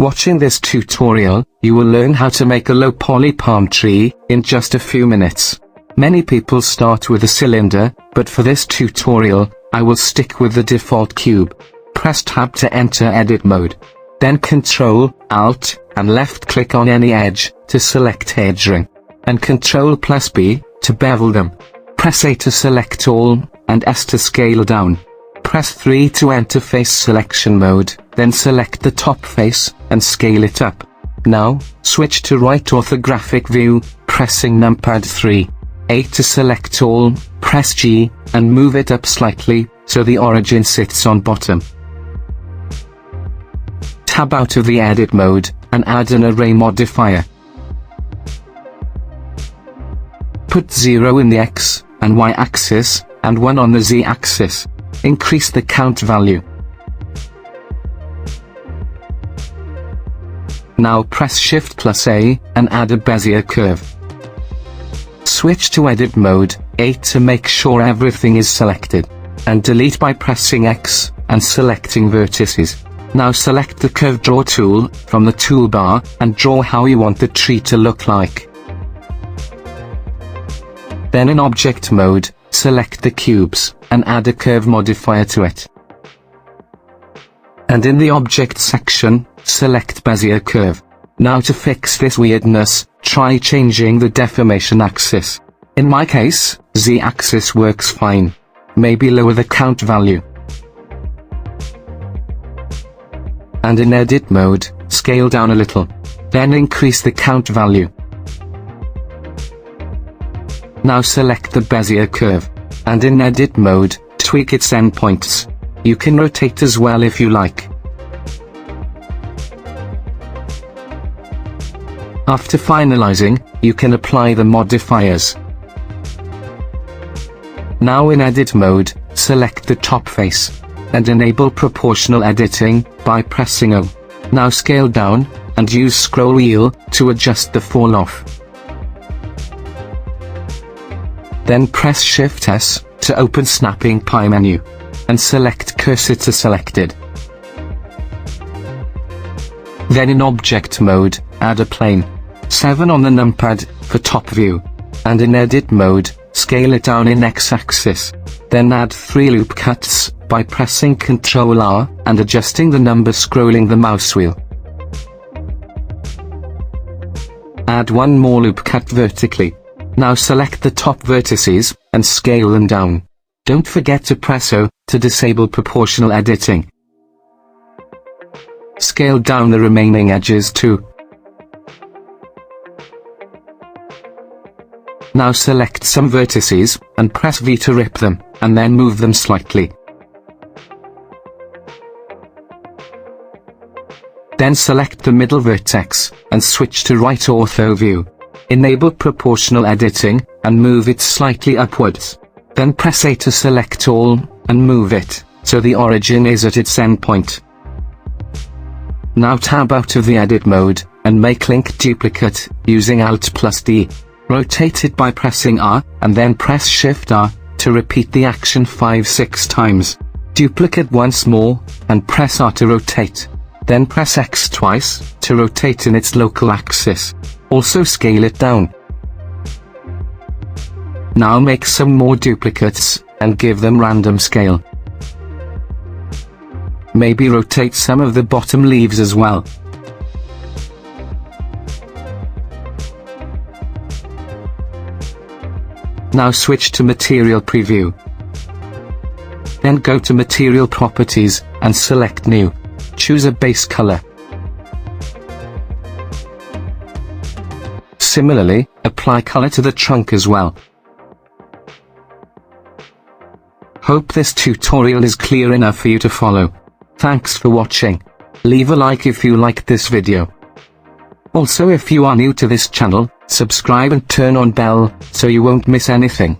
Watching this tutorial, you will learn how to make a low poly palm tree in just a few minutes. Many people start with a cylinder, but for this tutorial, I will stick with the default cube. Press Tab to enter edit mode. Then Ctrl, Alt, and left click on any edge to select edge ring. And Ctrl+B to bevel them. Press A to select all, and S to scale down. Press 3 to enter face selection mode, then select the top face, and scale it up. Now, switch to right orthographic view, pressing numpad 3. A to select all, press G, and move it up slightly, so the origin sits on bottom. Tab out of the edit mode, and add an array modifier. Put 0 in the X and Y axis, and 1 on the Z axis. Increase the count value. Now press Shift+A, and add a bezier curve. Switch to edit mode, A to make sure everything is selected. And delete by pressing X, and selecting vertices. Now select the curve draw tool, from the toolbar, and draw how you want the tree to look like. Then in object mode, select the cubes, and add a curve modifier to it. And in the object section, select bezier curve. Now to fix this weirdness, try changing the deformation axis. In my case, Z axis works fine. Maybe lower the count value. And in edit mode, scale down a little. Then increase the count value. Now select the bezier curve. And in edit mode, tweak its endpoints. You can rotate as well if you like. After finalizing, you can apply the modifiers. Now in edit mode, select the top face. And enable proportional editing, by pressing O. Now scale down, and use scroll wheel, to adjust the fall off. Then press Shift+S, to open snapping pie menu. And select cursor to selected. Then in object mode, add a plane. 7 on the numpad, for top view. And in edit mode, scale it down in X-axis. Then add 3 loop cuts, by pressing Ctrl R, and adjusting the number scrolling the mouse wheel. Add 1 more loop cut vertically. Now select the top vertices, and scale them down. Don't forget to press O, to disable proportional editing. Scale down the remaining edges too. Now select some vertices, and press V to rip them, and then move them slightly. Then select the middle vertex, and switch to right ortho view. Enable proportional editing, and move it slightly upwards. Then press A to select all, and move it, so the origin is at its endpoint. Now tab out of the edit mode, and make link duplicate, using Alt+D. Rotate it by pressing R, and then press Shift R, to repeat the action 5-6 times. Duplicate once more, and press R to rotate. Then press X twice, to rotate in its local axis. Also scale it down. Now make some more duplicates, and give them random scale. Maybe rotate some of the bottom leaves as well. Now switch to Material Preview. Then go to Material Properties, and select New. Choose a base color. Similarly, apply color to the trunk as well. Hope this tutorial is clear enough for you to follow. Thanks for watching. Leave a like if you liked this video. Also, if you are new to this channel, subscribe and turn on bell, so you won't miss anything.